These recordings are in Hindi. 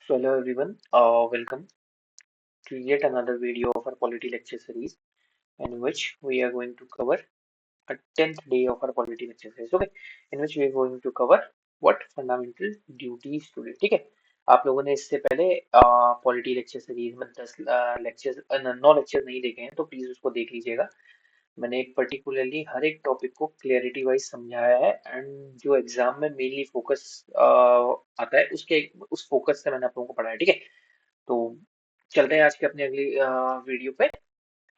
So hello everyone, welcome to yet another video of our polity lecture series in which we are going to cover a 10th day of our polity lecture series. Okay, in which we are going to cover what fundamental duties today. ठीक है, आप लोगों ने इससे पहले पॉलिटी लेक्चर सीरीज में 10 लेक्चर्स 9 लेक्चर नहीं देखे हैं तो प्लीज उसको देख लीजिएगा। मैंने एक पर्टिकुलरली हर एक टॉपिक को क्लियरिटी वाइज समझाया है एंड जो एग्जाम में मेनली फोकस आता है उसके उस फोकस से मैंने आप लोगों को पढ़ाया। ठीक है, तो चलते हैं आज के अपने अगली वीडियो पे।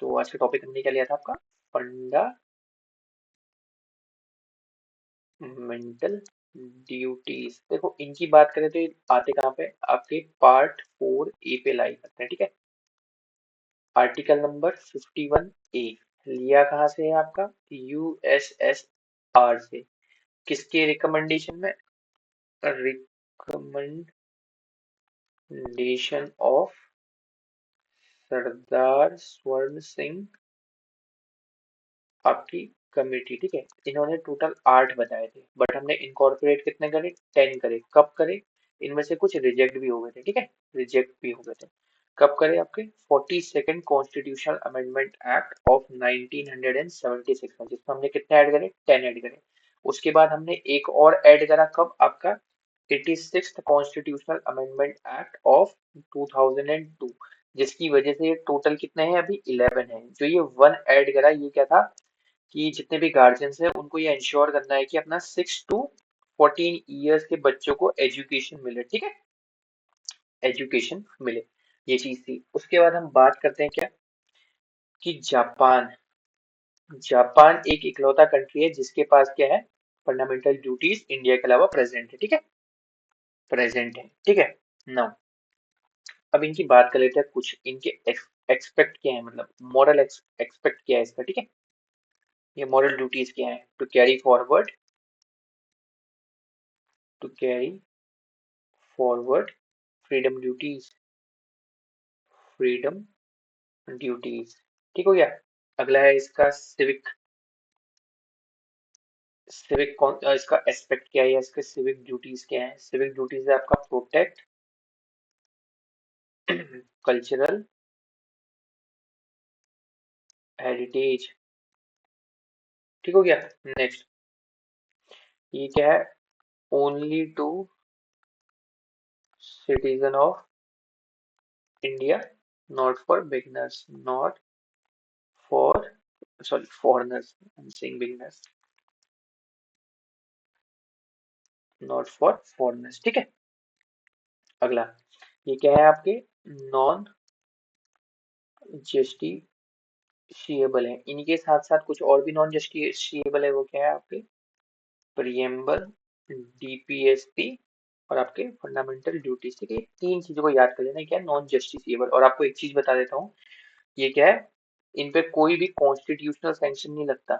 तो आज का टॉपिक हमने क्या लिया था आपका फंडामेंटल ड्यूटीज। देखो इनकी बात करें तो ये आते कहाँ पे, आपके पार्ट 4 ए पे लाई करते हैं। ठीक है, आर्टिकल नंबर 51 ए लिया कहाँ से है आपका, यूएसएसआर से। किसके रिकमेंडेशन में, रिकमेंडेशन ऑफ सरदार स्वर्ण सिंह आपकी कमेटी। ठीक है, इन्होंने टोटल 8 बताए थे बट हमने इनकॉर्पोरेट कितने करे, 10 करे। कब करे, इनमें से कुछ रिजेक्ट भी हो गए थे। ठीक है, रिजेक्ट भी हो गए थे। कब करे, आपके 42nd constitutional amendment act of 1976 में, जिसमें हमने कितने ऐड करे, 10 ऐड करे। उसके बाद हमने एक और ऐड करा, कब, आपका 86th constitutional amendment act of 2002, जिसकी वजह से ये टोटल कितने हैं, अभी 11 है। जो ये वन ऐड करा, ये क्या था कि जितने भी गार्जियंस हैं उनको ये इंश्योर करना है कि अपना 6 to 14 ईयर्स के बच्चों को एजुकेशन मिले। ठीक है, एजुकेशन मिले, ये चीज थी। उसके बाद हम बात करते हैं क्या, कि जापान। जापान एक इकलौता कंट्री है जिसके पास क्या है, फंडामेंटल ड्यूटीज इंडिया के अलावा प्रेजेंट है। ठीक है, प्रेजेंट है। ठीक है, नाउ अब इनकी बात कर लेते हैं, कुछ इनके एक्सपेक्ट क्या है, मतलब मॉरल एक्सपेक्ट क्या है इसका। ठीक है, ये मॉरल ड्यूटीज क्या है, to carry forward, to carry forward freedom duties, freedom duties. ठीक हो गया। अगला है इसका सिविक, सिविक कौन इसका एस्पेक्ट क्या है, या इसके सिविक ड्यूटीज क्या है। सिविक ड्यूटीज है आपका प्रोटेक्ट कल्चरल हेरिटेज। ठीक हो गया। नेक्स्ट, ये क्या है, only to citizen of India, not for beginners, not for, sorry foreigners, I am saying beginners, not for foreigners. ठीक है, अगला ये क्या है आपके, नॉन जस्टिशिएबल है। इनके साथ साथ कुछ और भी नॉन जस्टिशिएबल है, वो क्या है आपके, प्रियम्बल, डीपीएसपी और आपके फंडामेंटल ड्यूटीज। ठीक है, तीन चीजों को याद कर लेना, क्या नॉन जस्टिसिएबल। और आपको एक चीज बता देता हूँ, ये क्या है, इन पे कोई भी कॉन्स्टिट्यूशनल सैंक्शन नहीं लगता,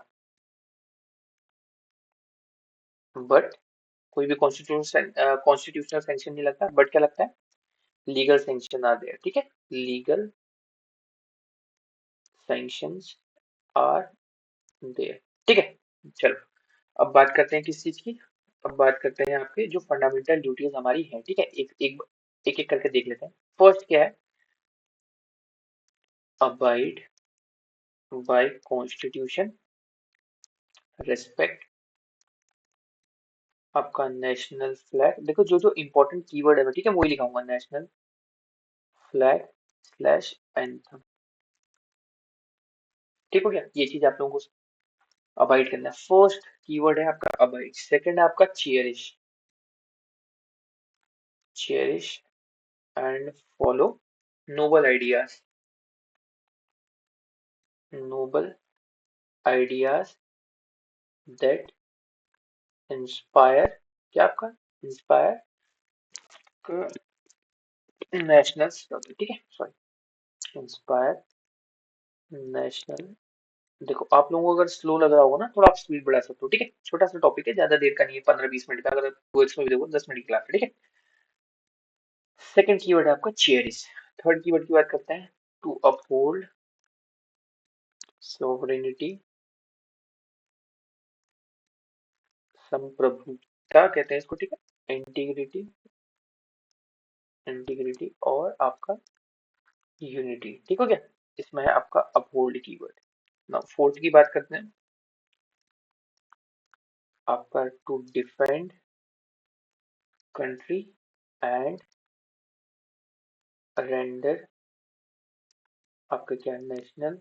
बट कोई भी कॉन्स्टिट्यूशनल सैंक्शन नहीं लगता, बट क्या लगता है, लीगल सैंक्शन आर देयर। ठीक है, लीगल सैंक्शंस आर देयर। ठीक है, चलो अब बात करते हैं किस चीज की, अब बात करते हैं आपके जो फंडामेंटल ड्यूटीज हमारी है। ठीक है, एक एक करके देख लेते हैं। फर्स्ट क्या है, अबाइड बाय कॉन्स्टिट्यूशन, रेस्पेक्ट आपका नेशनल फ्लैग। देखो जो जो इंपॉर्टेंट कीवर्ड है मैं, ठीक है, वही लिखाऊंगा, नेशनल फ्लैग स्लैश एंथम। ठीक हो गया, ये चीज आप लोगों को अबाइड करना है। फर्स्ट कीवर्ड है आपका अबाइड। सेकंड है आपका cherish, cherish and follow noble ideas, noble ideas that inspire, क्या आपका, इंस्पायर नेशनल स्ट्रगल। ठीक है, सॉरी, इंस्पायर नेशनल। देखो आप लोगों को अगर स्लो लग रहा होगा ना, थोड़ा आप स्पीड बढ़ा सकते हो। ठीक है, छोटा सा टॉपिक है, ज्यादा देर का नहीं है, 15-20 मिनट का। अगर 2x में भी देखो 10 मिनट की क्लास है। ठीक है, सेकंड कीवर्ड है आपका चेरिश। थर्ड कीवर्ड की बात करते हैं, टू अपहोल्ड सोवरेनिटी, संप्रभुता कहते हैं इसको। ठीक है, इंटीग्रिटी इंटीग्रिटी और आपका यूनिटी। ठीक हो गया। इसमें है आपका अपहोल्ड कीवर्ड। नाउ फोर्थ की बात करते हैं। आपका to defend country and render आपका क्या national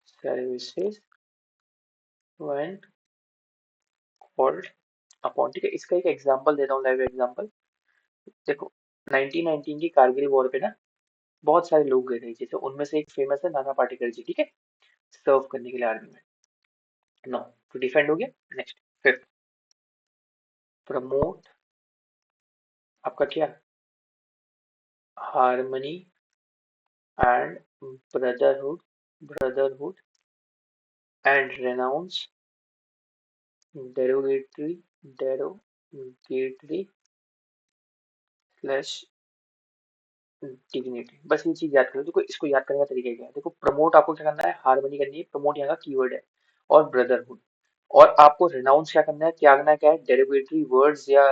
services when called upon. ठीक है, इसका एक एग्जांपल देता हूँ, लाइव एग्जांपल। देखो 1919 की कारगिल वॉर पे ना बहुत सारे लोग गए थे, जैसे उनमें से एक फेमस है नाना पाटेकर जी। ठीक है, सर्व करने के लिए आर्मी में। नो, तो डिफेंड हो गया। नेक्स्ट फिफ्थ, प्रमोट आपका क्या, harmony and brotherhood and renounce derogatory derogatory slash dignity. बस ये चीज याद करो। देखो इसको याद करने का तरीका क्या है। देखो प्रमोट आपको क्या करना है, हार्मनी करनी है, प्रमोट यहाँ का कीवर्ड है, और ब्रदरहुड। और आपको रिनाउंस क्या करना है, त्यागना क्या है, डेरिवेटरी वर्ड्स या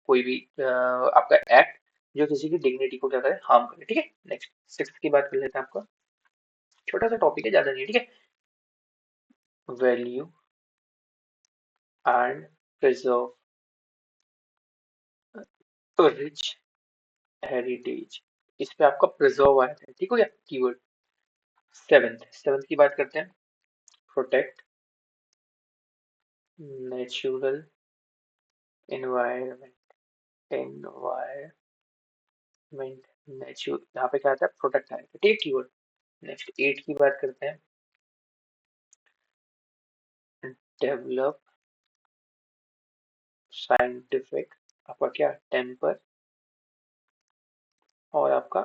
कोई भी आपका एक्ट जो किसी की डिग्निटी को क्या करे, हार्म करे। ठीक है, नेक्स्ट सिक्स्थ की बात कर लेते हैं। आपका छोटा सा टॉपिक है, ज्यादा नहीं है, ठीक है। Value and preserve rich heritage. इस पे आपका प्रिजर्व आया था। ठीक हो गया कीवर्ड। सेवेंथ सेवेंथ की बात करते हैं। Protect natural environment environment natural, यहाँ पे क्या आता है, प्रोटेक्ट आएगा। ठीक है कीवर्ड। नेक्स्ट एट की बात करते हैं। डेवलप साइंटिफिक आपका क्या, टेम्पर और आपका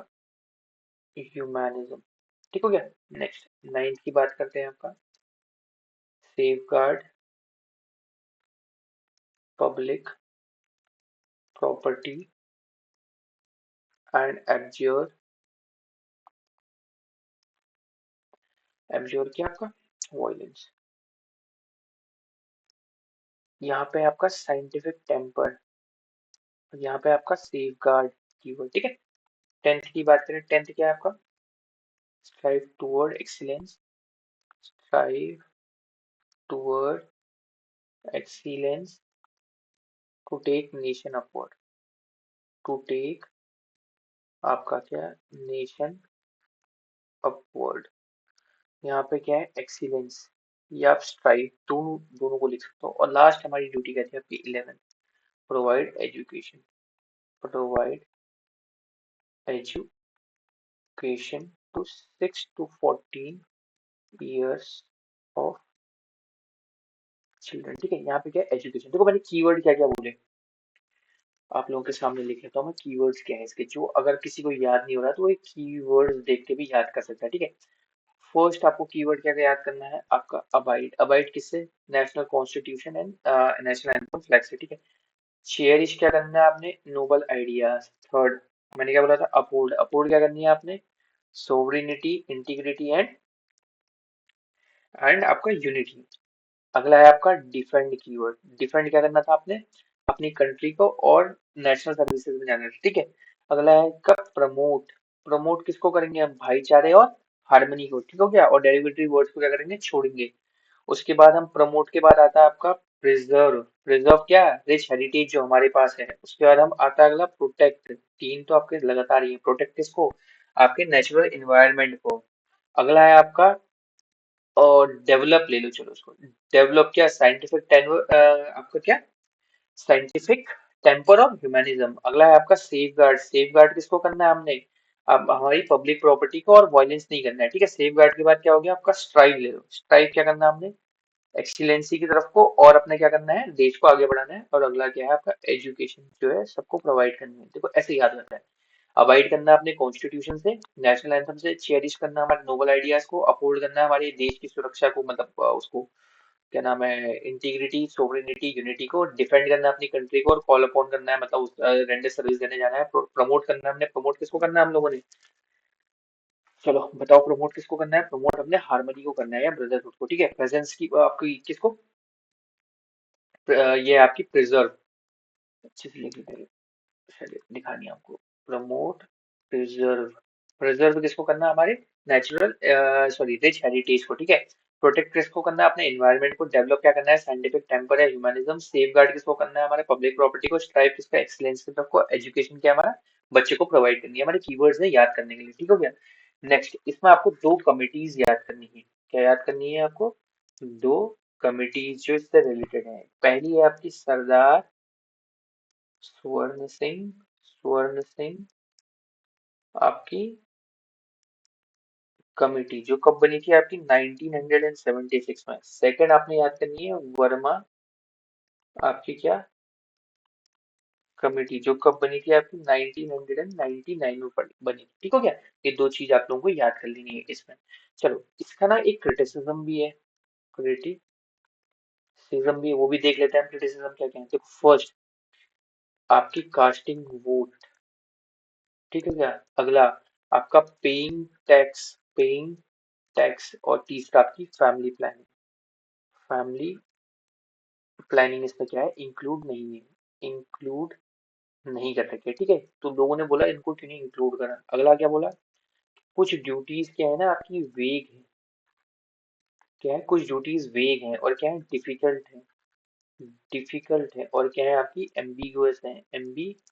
ह्यूमैनिज्म। ठीक हो गया। नेक्स्ट नाइन्थ की बात करते हैं। आपका safeguard public property and abjure क्या आपका, वॉयलेंस। यहाँ पे आपका साइंटिफिक टेम्पर, यहाँ पे आपका सेफ गार्ड कीवर्ड। ठीक है। टेंथ की बात करें। टेंथ क्या है आपका, strive toward excellence, strive toward excellence, to take nation upward, to take आपका क्या, नेशन अपवर्ड। यहाँ पे क्या है, एक्सीलेंस या आप स्ट्राइव, दोनों दोनों को लिख सकते हो। और लास्ट हमारी ड्यूटी क्या थी आपकी, 11, provide education, provide education to 6 to 14 years of children. ठीक है, यहाँ पे क्या है, एजुकेशन। देखो मैंने कीवर्ड क्या क्या बोले, आप लोगों के सामने लिख लेता हूँ मैं। कीवर्ड्स क्या है इसके, जो अगर किसी को याद नहीं हो रहा तो वो एक कीवर्ड देख के भी याद कर सकता है। ठीक है। फर्स्ट आपको कीवर्ड क्या क्या याद करना है, आपका अबाइड। अबाइड किससे, national constitution and national anthem flag से। ठीक है। चेरिश क्या करना है आपने, नोबल आइडियाज। थर्ड मैंने क्या बोला था, अपहोल्ड। अपहोल्ड क्या करनी है आपने, सोवरेनिटी इंटीग्रिटी एंड आपका यूनिटी। अगला है आपका डिफेंड कीवर्ड। डिफेंड क्या करना था आपने, अपनी कंट्री को और नेशनल सर्विसेज में जाना था। ठीक है। अगला है का प्रमोट। प्रमोट किसको करेंगे हम, भाईचारे और हार्मनी को। ठीक हो गया। और डेरिवेटिव वर्ड्स को क्या करेंगे, छोड़ेंगे। उसके बाद हम प्रमोट के बाद आता है आपका प्रिजर्व। प्रिजर्व क्या, रिच हेरिटेज जो हमारे पास है। उसके बाद हम आता है अगला प्रोटेक्ट। तीन तो आपके लगातार ही है। प्रोटेक्ट किसको, आपके नेचुरल इन्वायरमेंट को। अगला है आपका और डेवलप ले लो, चलो उसको। डेवलप क्या, साइंटिफिक आपका क्या, साइंटिफिक टेम्पर ऑफ ह्यूमैनिज्म। अगला है आपका सेफ गार्ड। सेफ गार्ड किसको करना है हमने, अब हमारी पब्लिक प्रॉपर्टी को, और वायलेंस नहीं करना है। ठीक है। सेफ गार्ड के बाद क्या हो गया आपका, स्ट्राइव ले लो। स्ट्राइव क्या करना है हमने, एक्सीलेंसी की तरफ को, और अपने क्या करना है, देश को आगे बढ़ाना है। और अगला क्या है आपका, एजुकेशन जो है सबको प्रोवाइड करनी है। देखो ऐसे याद रहता है। अवॉइड करना है अपने कॉन्स्टिट्यूशन से, नेशनल एंथम से, चेरिश करना हमारे नोबल आइडियाज को, अपहोल्ड करना है हमारे देश की सुरक्षा को, मतलब उसको क्या नाम है, इंटीग्रिटी सोवरेनिटी यूनिटी को। डिफेंड करना है अपनी कंट्री को, और कॉल अपॉन करना है, मतलब उस रेंडर सर्विस देने जाना है। प्रमोट करना है हमने, प्रमोट किसको करना है हम लोगों ने, चलो बताओ प्रमोट किसको करना है। प्रमोट हमने हार्मनी को करना है या ब्रदरहुड को। ठीक है। प्रेजेंस की आपकी किसको, ये आपकी प्रिजर्व, अच्छे से लिख लीजिए। चलिए दिखानी है आपको। Promote, preserve. प्रिजर्व किसको करना है? हमारे नेचुरल, सॉरी रिच हेरिटेज को, ठीक है। प्रोटेक्ट किसको करना है? अपने एनवायरनमेंट को। डेवलप क्या करना है? साइंटिफिक टेम्पर या ह्यूमनिज्म। सेफ गार्ड किसको करना है? हमारे पब्लिक प्रॉपर्टी को। स्ट्राइव किसका? एक्सीलेंस की तरफ को। एजुकेशन क्या हमारा? बच्चे को प्रोवाइड करनी है। हमारे कीवर्ड्स है याद करने के लिए, ठीक हो गया। नेक्स्ट, इसमें आपको दो कमिटीज याद करनी है। क्या याद करनी है आपको? दो कमिटीज जो इससे रिलेटेड है। पहली है आपकी सरदार स्वर्ण सिंह, स्वर्ण सिंह आपकी कमेटी, जो कब बनी थी आपकी? 1976 में। सेकंड आपने याद करनी है वर्मा आपकी क्या कमेटी, जो कब बनी थी आपकी? 1999 में बनी थी, ठीक हो गया। ये दो चीज आप लोगों को याद कर लेनी है इसमें। चलो, इसका ना एक क्रिटिसिज्म भी है। क्रिटिसिज्म भी है, वो भी देख लेते हैं। क्रिटिसिज्म क्या क्या है? देखो, फर्स्ट आपकी कास्टिंग वोट, ठीक है क्या। अगला आपका पेइंग टैक्स, पेइंग टैक्स। और तीसरा आपकी फैमिली प्लानिंग। फैमिली प्लानिंग इसमें क्या है? इंक्लूड नहीं है, इंक्लूड नहीं कर रखे, ठीक है। तो लोगों ने बोला इनको क्यों नहीं इंक्लूड करा। अगला क्या बोला? कुछ ड्यूटीज क्या है ना आपकी वेग है। क्या है? कुछ ड्यूटीज वेग हैं और क्या है? डिफिकल्ट है। डिफिकल्ट है और क्या है आपकी? एम्बिगुअस है। एम्बिगुअस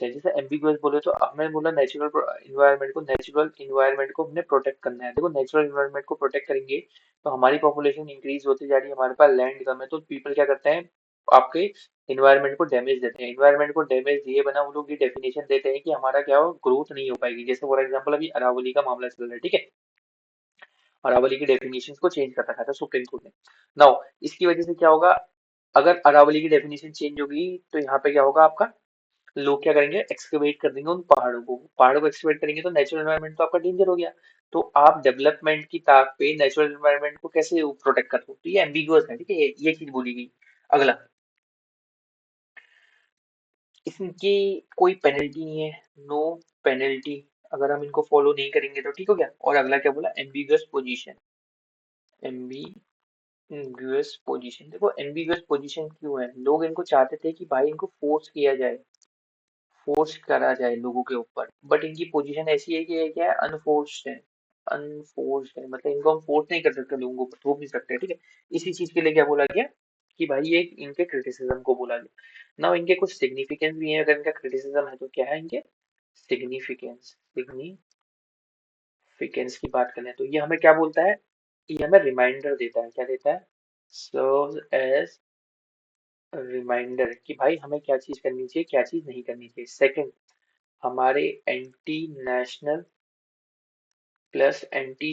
है। जैसे एम्बिगुअस बोले तो हमने बोला नेचुरल इन्वायरमेंट को, नेचुरल इन्वायरमेंट को हमने प्रोटेक्ट करना है। देखो, नेचुरल इन्वायरमेंट को प्रोटेक्ट करेंगे तो हमारी पॉपुलेशन इंक्रीज होती जा रही है, हमारे पास लैंड कम है, तो पीपल क्या करते हैं? आपके इन्वायरमेंट को डैमेज देते हैं। इन्वायरमेंट को डैमेज दिए बना वो लोग ये डेफिनेशन देते हैं कि हमारा क्या हो, ग्रोथ नहीं हो पाएगी। जैसे फॉर एग्जांपल अभी अरावली का मामला चल रहा है, ठीक है। अरावली की डेफिनेशन को चेंज कर रखा था सुप्रीम कोर्ट ने। नाउ इसकी वजह से क्या होगा? अगर अरावली की डेफिनेशन चेंज होगी तो यहाँ पे क्या होगा आपका? लोग क्या करेंगे? एक्सकवेट कर देंगे उन पहाड़ों को। पहाड़ों को एक्सकवेट करेंगे तो नेचुरल एनवायरनमेंट तो आपका डेंजर हो गया। तो आप डेवलपमेंट की ताक पे नेचुरल एनवायरनमेंट को कैसे प्रोटेक्ट करते हो? तो ये एम्बिगुअस है, ठीक है। ये चीज बोली गई। अगला, इसकी कोई पेनल्टी नहीं है। नो पेनल्टी अगर हम इनको फॉलो नहीं करेंगे तो, ठीक हो गया। और अगला क्या बोला? Ambiguous position. Ambiguous position. देखो, एम्बिगुअस पोजीशन क्यों है? लोग इनको चाहते थे कि भाई इनको फोर्स किया जाए, फोर्स करा जाए लोगों के ऊपर। बट इनकी पोजीशन ऐसी है कि ये क्या है? अनफोर्स्ड है। अनफोर्स्ड है मतलब इनको हम फोर्स नहीं कर सकते, लोगों को थोप नहीं सकते, ठीक है। इसी चीज के लिए क्या बोला गया कि भाई ये इनके क्रिटिसिज्म को बोला गया। ना इनके कुछ सिग्निफिकेंस भी है। अगर इनका क्रिटिसिज्म है तो क्या है इनके सिग्निफिकेंस? सिग्निफिकेंस की बात करें तो ये हमें क्या बोलता है? ये हमें रिमाइंडर देता है। क्या देता है? सर्व्स एज रिमाइंडर कि भाई हमें क्या चीज करनी चाहिए, क्या चीज नहीं करनी चाहिए। सेकंड, हमारे anti national plus anti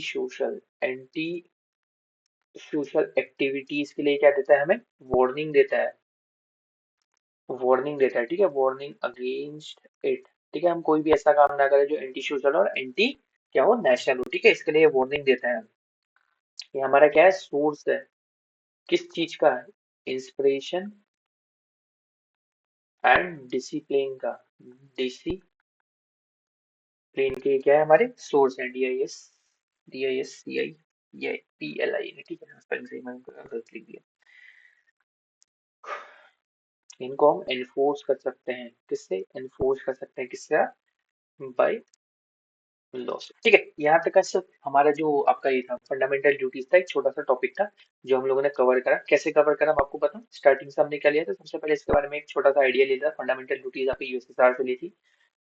social activities के लिए क्या देता है? हमें वार्निंग देता है। वार्निंग देता है, ठीक है। वार्निंग अगेंस्ट इट, ठीक है। हम कोई भी ऐसा काम ना करें जो एंटी सोशल और एंटी क्या हो, नेशनल हो, ठीक है। इसके लिए वार्निंग देता है। ये हमारा क्या है? सोर्स है। किस चीज का? इंस्पिरेशन एंड डिसिप्लिन का। डिसिप्लिन के क्या है? हमारे सोर्स है। DISCI, ये PLI, ठीक है। स्पेलिंग सही मैंने गलत लिख दिया। इनको हम एनफोर्स कर सकते हैं। किससे एनफोर्स कर सकते हैं? किससे? बाय लॉ से, ठीक है। यहाँ तक का सब हमारा जो आपका ये था फंडामेंटल ड्यूटीज था, एक छोटा सा टॉपिक था जो हम लोगों ने कवर करा। कैसे कवर करा मैं आपको बताऊं। स्टार्टिंग से हमने क्या लिया था? सबसे पहले इसके बारे में एक छोटा सा आइडिया लिया था। फंडामेंटल ड्यूटीज आपकी USSR से ली थी।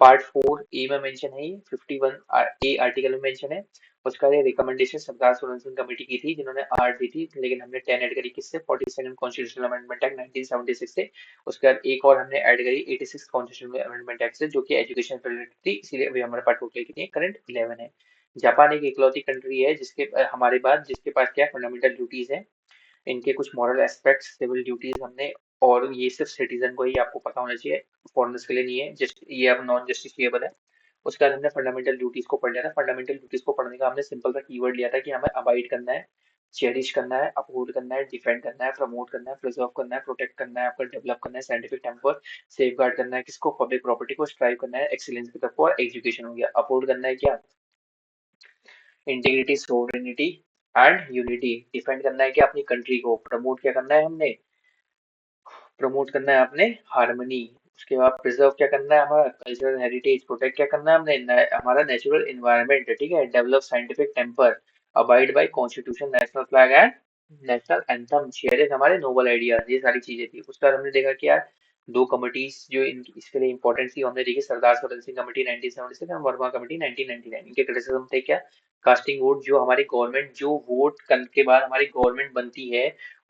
पार्ट 4 ए में मेंशन है, ये 51A आर्टिकल में मेंशन है। उसका ये रिकमेंडेशन सरदार सुरन सिंह कमेटी की थी जिन्होंने 8 दी थी, लेकिन हमने 10 ऐड करी। किससे? 42nd कॉन्स्टिट्यूशनल अमेंडमेंट एक्ट 1976 से। उसके बाद एक और हमने ऐड करी 86 कॉन्स्टिट्यूशनल अमेंडमेंट एक्ट से, जो कि एजुकेशन रिलेटेड थी। इसीलिए अभी हमारे पास टोटल कितनी है? करंट 11 है। जापान एक इकलौती कंट्री है जिसके हमारे बाद जिसके पास क्या फंडामेंटल ड्यूटीज है। इनके कुछ मॉरल एस्पेक्ट्स, सिविल ड्यूटीज हमने, और ये सिर्फ सिटीजन को ही आपको पता होना चाहिए, फॉरेनर्स के लिए नहीं है। जस्ट ये अब नॉन जस्टिफिएबल है। उसके बाद हमने फंडामेंटल ड्यूटीज को पढ़ लिया था। फंडामेंटल ड्यूटीज को पढ़ने का हमने सिंपल सा कीवर्ड लिया था कि हमें अवॉइड करना है, चेरिश करना है, अपहोल्ड करना है, डिफेंड करना है, प्रमोट करना है, प्रिजर्व करना है, प्रोटेक्ट करना है, आपका डेवलप करना है, साइंटिफिक टेम्पर, सेफ गार्ड करना है किसको? पब्लिक प्रॉपर्टी को। स्ट्राइव करना है एक्सीलेंस की तरफ, और एजुकेशन हो गया। अपहोल्ड करना है क्या? Integrity, sovereignty and unity. Defend करना है क्या? अपनी कंट्री को। प्रमोट क्या करना है हमने? प्रमोट करना है अपने हार्मनी, उसके बाद प्रिजर्व क्या करना है, हमारा कल्चरल हेरिटेज प्रोटेक्ट क्या करना है हमने, हमारा नेचुरल एनवायरनमेंट है, ठीक है, develop scientific temper, abide by constitution, national flag and national anthem, share हमारे नोबल आइडियाज, ये सारी चीजें थी। उसके बाद हमने देखा कि यार दो कमिटीज जो इसके लिए इंपॉर्टेंट थी, हमने देखी सरदार सरोवर सिंह कमेटी 1976 और वर्मा कमेटी 1999। इनके क्रिटिसिज्म थे क्या, कास्टिंग वोट, जो हमारी गवर्नमेंट जो वोट करने के बाद हमारी गवर्नमेंट बनती है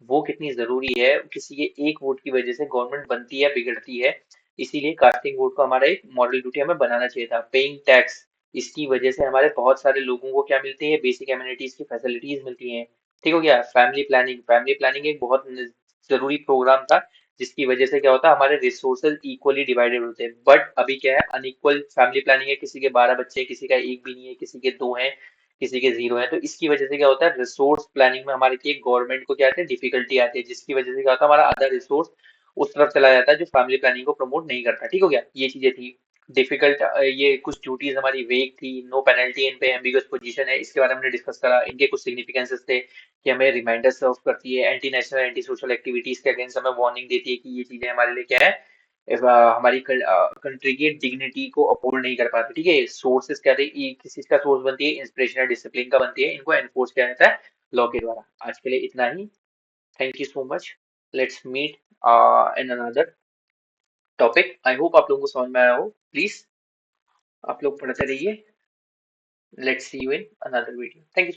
वो कितनी जरूरी है, किसी के एक वोट की वजह से गवर्नमेंट बनती है बिगड़ती है, इसीलिए कास्टिंग वोट को हमारा एक मॉडल ड्यूटी हमें बनाना चाहिए था। पेइंग टैक्स, इसकी वजह से हमारे बहुत सारे लोगों को क्या मिलती है, बेसिक एमिनिटीज की फैसिलिटीज मिलती हैं। ठीक हो गया। फैमिली प्लानिंग, फैमिली प्लानिंग एक बहुत जरूरी प्रोग्राम था, जिसकी वजह से क्या होता है, हमारे रिसोर्सेज इक्वली डिवाइडेड होते हैं। बट अभी क्या है, अनइक्वल फैमिली प्लानिंग है, किसी के 12 बच्चे हैं, किसी का एक भी नहीं है, किसी के दो हैं, किसी के जीरो है। तो इसकी वजह से क्या होता है, रिसोर्स प्लानिंग में हमारे की गवर्नमेंट को क्या आती है, डिफिकल्टी आती है, जिसकी वजह से क्या होता है, हमारा आधा रिसोर्स उस तरफ चला जाता है जो फैमिली प्लानिंग को प्रमोट नहीं करता। ठीक हो गया, ये चीजें थी डिफिकल्ट। ये कुछ ड्यूटीज हमारी वेग थी, नो पेनल्टी इन पे एम्बिगस पोजीशन है, इसके बारे में हमने डिस्कस करा। इनके कुछ सिग्निफिकेंसेस थे कि हमें रिमाइंडर सर्व करती है, anti national anti social activities के अगेंस्ट हमें वार्निंग देती है कि ये चीजें हमारे लिए क्या है, हमारी कंट्री की डिग्निटी को अपहोल्ड नहीं कर पाते। ठीक है, सोर्सेस क्या थे, किस चीज का सोर्स बनती है, इंस्पिरेशन या डिसिप्लिन का बनती है, इनको एनफोर्स किया जाता है लॉ के द्वारा। आज के लिए इतना ही। Thank you so much. Let's meet in another topic. I hope आप लोगों को समझ में आया हो। प्लीज आप लोग पढ़ते रहिए। Let's see you in another video. Thank you.